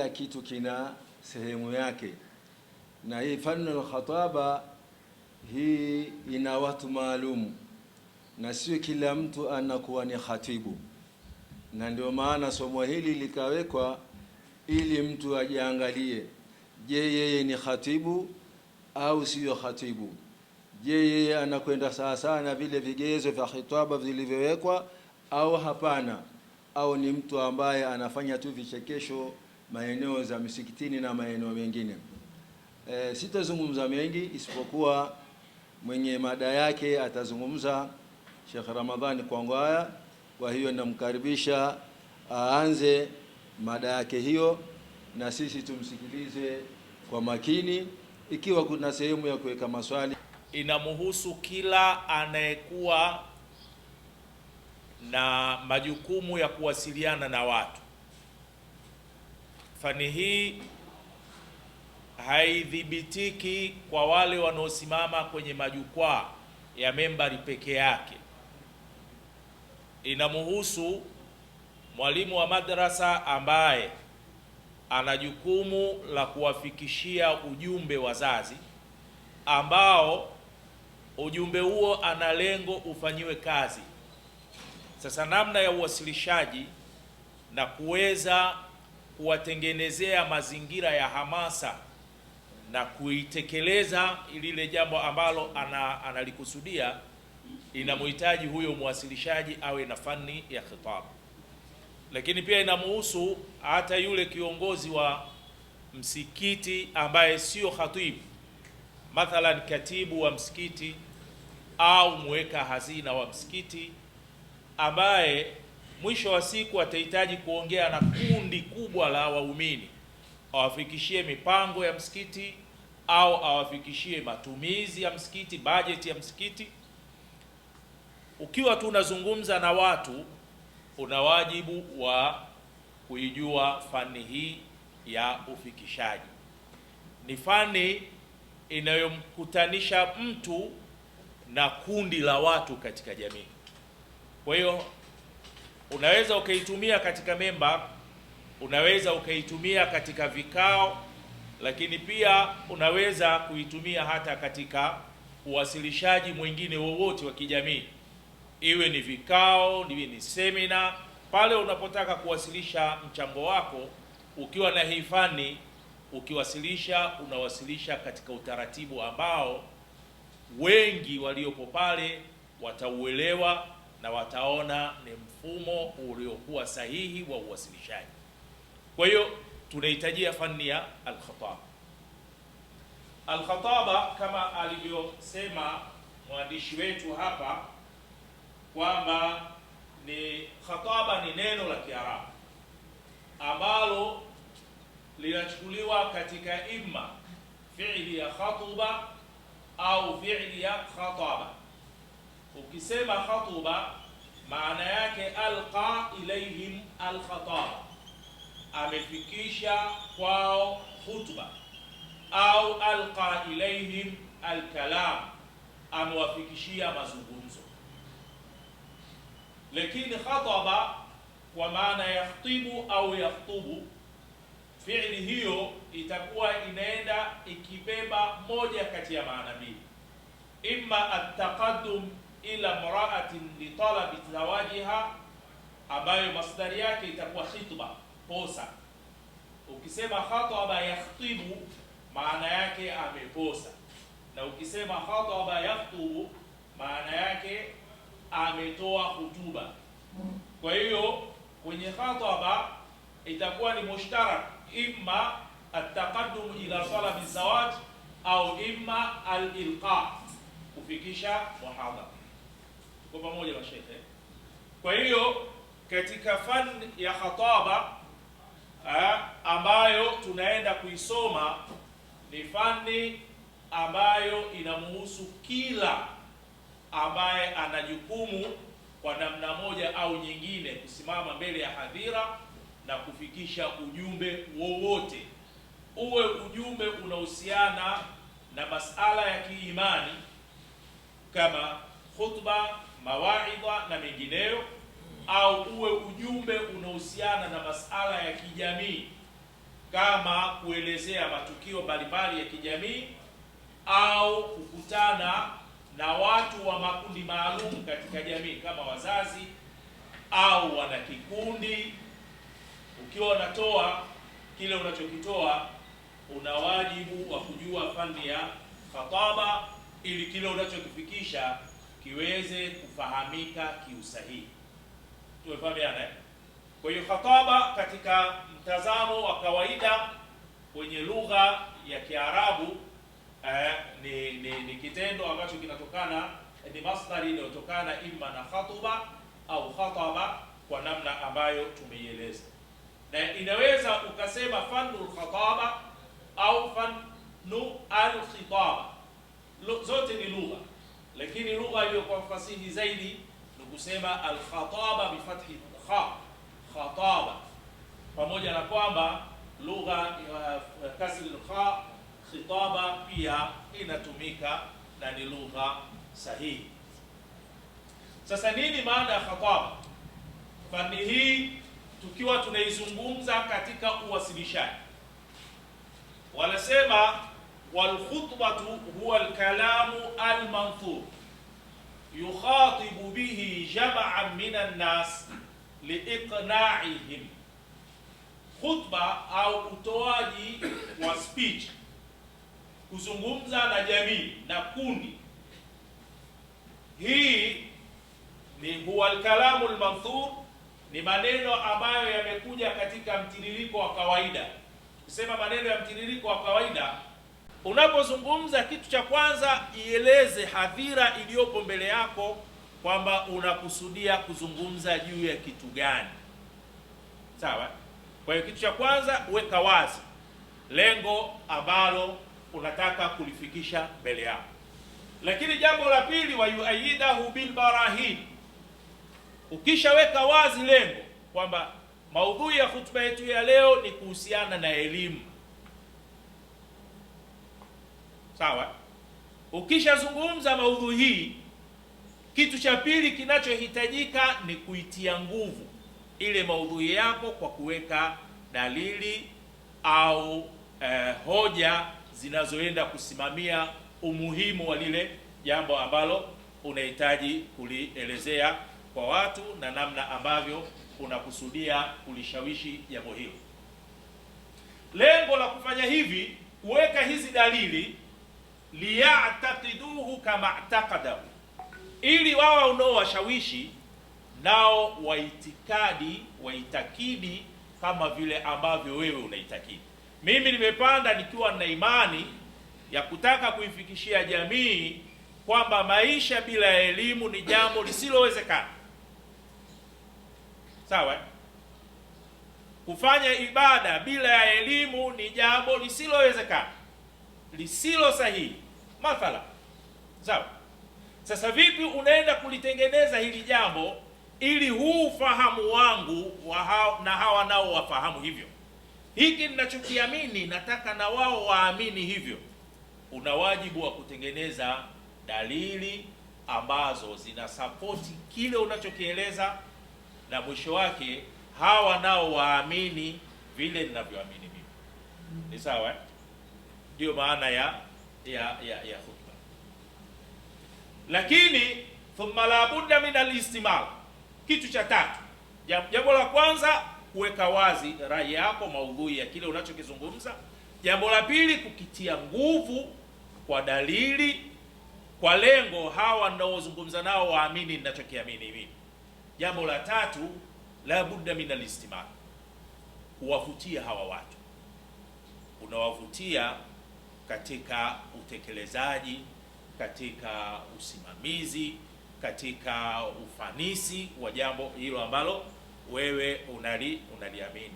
kila kitu kina sehemu yake, na hii fani al-khataba hii ina watu maalum, na sio kila mtu anakuwa ni khatibu. Na ndio maana somo hili likawekwa ili mtu ajiangalie, je, yeye ni khatibu au sio khatibu? Je, yeye anakwenda sawa sawa na vile vigezo vya khitaba vilivyowekwa au hapana? Au ni mtu ambaye anafanya tu vichekesho maeneo za msikitini na maeneo mengine? Sitazungumza mengi, isipokuwa mwenye mada yake atazungumza Sheikh Ramadhani Kwangwaya. Kwa hiyo namkaribisha aanze mada yake hiyo, na sisi tumsikilize kwa makini. Ikiwa kuna sehemu ya kuweka maswali, inamhusu kila anayekuwa na majukumu ya kuwasiliana na watu. Fani hii haidhibitiki kwa wale wanaosimama kwenye majukwaa ya membari peke yake. Inamhusu mwalimu wa madrasa ambaye ana jukumu la kuwafikishia ujumbe wazazi, ambao ujumbe huo ana lengo ufanyiwe kazi. Sasa namna ya uwasilishaji na kuweza kuwatengenezea mazingira ya hamasa na kuitekeleza lile jambo ambalo analikusudia, inamhitaji huyo mwasilishaji awe na fani ya khitaba. Lakini pia inamhusu hata yule kiongozi wa msikiti ambaye sio khatibu, mathalan katibu wa msikiti au mweka hazina wa msikiti, ambaye mwisho wa siku atahitaji kuongea na kundi kubwa la waumini, awafikishie mipango ya msikiti au awafikishie matumizi ya msikiti, bajeti ya msikiti. Ukiwa tu unazungumza na watu, una wajibu wa kuijua fani hii ya ufikishaji. Ni fani inayomkutanisha mtu na kundi la watu katika jamii. Kwa hiyo unaweza ukaitumia katika memba, unaweza ukaitumia katika vikao, lakini pia unaweza kuitumia hata katika uwasilishaji mwingine wowote wa kijamii, iwe ni vikao, iwe ni semina. Pale unapotaka kuwasilisha mchango wako ukiwa na hii fani, ukiwasilisha, unawasilisha katika utaratibu ambao wengi waliopo pale watauelewa na wataona ni mfumo uliokuwa sahihi wa uwasilishaji. Kwa hiyo tunahitajia fani ya al-khataba. Al-khataba, kama alivyosema mwandishi wetu hapa kwamba ni khataba ni neno la Kiarabu ambalo linachukuliwa katika imma fi'li ya khatuba au fi'li ya khataba. Ukisema khatuba, maana yake alqa ilayhim al-khataba, amefikisha kwao khutba, au alqa ilayhim al-kalam, amewafikishia mazungumzo. Lakini khataba kwa maana yakhtibu au yakhtubu, fi'li hiyo itakuwa inaenda ikibeba moja kati ya maana mbili: imma at-taqaddum ila mra'atin li talabi zawajiha, ambayo masdari yake itakuwa khitba, posa. Ukisema khataba yakhtibu, maana yake ameposa, na ukisema khataba yakhtubu, maana yake ametoa hutuba. Kwa hiyo kwenye khataba itakuwa ni mushtarak, imma at-taqaddum ila talabi zawaj au imma al-ilqa, kufikisha muhadhara. Kwa pamoja na shekhe. Kwa hiyo katika fani ya khataba ambayo tunaenda kuisoma, ni fani ambayo inamhusu kila ambaye ana jukumu kwa namna moja au nyingine kusimama mbele ya hadhira na kufikisha ujumbe wowote, uwe ujumbe unahusiana na masala ya kiimani kama khutba, mawaidha na mengineyo, au uwe ujumbe unahusiana na masala ya kijamii kama kuelezea matukio mbalimbali ya kijamii au kukutana na watu wa makundi maalum katika jamii kama wazazi au wanakikundi. Ukiwa unatoa kile unachokitoa, una wajibu wa kujua fani ya khataba ili kile unachokifikisha kiweze kufahamika kiusahihi. Tumefahamiana eh? Kwa hiyo khataba katika mtazamo wa kawaida kwenye lugha ya Kiarabu ni kitendo ambacho kinatokana, ni masdari inayotokana imma na khatuba au khataba kwa namna ambayo tumeieleza, na inaweza ukasema fanul khataba au fannu al-khitaba, zote ni lugha, lakini lugha iliyokuwa fasihi zaidi ni kusema al-khataba bi fathi kha, khataba, pamoja na kwamba lugha ya kasri al-kha khitaba pia inatumika na ni lugha sahihi. Sasa nini maana ya khataba? Fani hii tukiwa tunaizungumza katika uwasilishaji, wanasema wal khutbatu huwa al-kalamu al-manthur yukhatibu bihi jam'an minan nas liiqna'ihim. Khutba au utoaji wa speech, kuzungumza na jamii na kundi, hii ni huwa al-kalamu al-manthur, ni maneno ambayo yamekuja katika mtiririko wa kawaida. Kusema maneno ya mtiririko wa kawaida, unapozungumza kitu cha kwanza ieleze hadhira iliyopo mbele yako kwamba unakusudia kuzungumza juu ya kitu gani. Sawa? Kwa hiyo kitu cha kwanza weka wazi lengo ambalo unataka kulifikisha mbele yako. Lakini jambo la pili, wa yuayidahu bil barahin. Ukishaweka wazi lengo kwamba maudhui ya hutuba yetu ya leo ni kuhusiana na elimu, sawa? Ukishazungumza maudhui hii, kitu cha pili kinachohitajika ni kuitia nguvu ile maudhui yako kwa kuweka dalili au hoja zinazoenda kusimamia umuhimu wa lile jambo ambalo unahitaji kulielezea kwa watu na namna ambavyo unakusudia kulishawishi jambo hilo. Lengo la kufanya hivi, kuweka hizi dalili, liya'taqiduhu kama i'taqadahu, ili wao unaowashawishi nao waitakidi kama vile ambavyo wewe unaitakidi. Mimi nimepanda nikiwa na imani ya kutaka kuifikishia jamii kwamba maisha bila elimu ni jambo lisilowezekana. Sawa? Kufanya ibada bila ya elimu ni jambo lisilowezekana, lisilo sahihi. Mathala. Sawa? Sasa vipi unaenda kulitengeneza hili jambo ili huu ufahamu wangu na hawa nao wafahamu hivyo? Hiki ninachokiamini nataka na wao waamini hivyo. Una wajibu wa kutengeneza dalili ambazo zinasapoti kile unachokieleza, na mwisho wake hawa nao waamini vile ninavyoamini mimi. Ni sawa? Ndio maana ya khutba. Lakini thumma la budda min al-istimal. Kitu cha tatu, jambo la kwanza kuweka wazi rai yako, maudhui ya kile unachokizungumza. Jambo la pili, kukitia nguvu kwa dalili, kwa lengo hawa ninaozungumza nao waamini ninachokiamini mimi. Jambo la tatu, la budda min al-istimal, kuwavutia hawa watu. Unawavutia katika utekelezaji, katika usimamizi, katika ufanisi wa jambo hilo ambalo wewe unaliamini.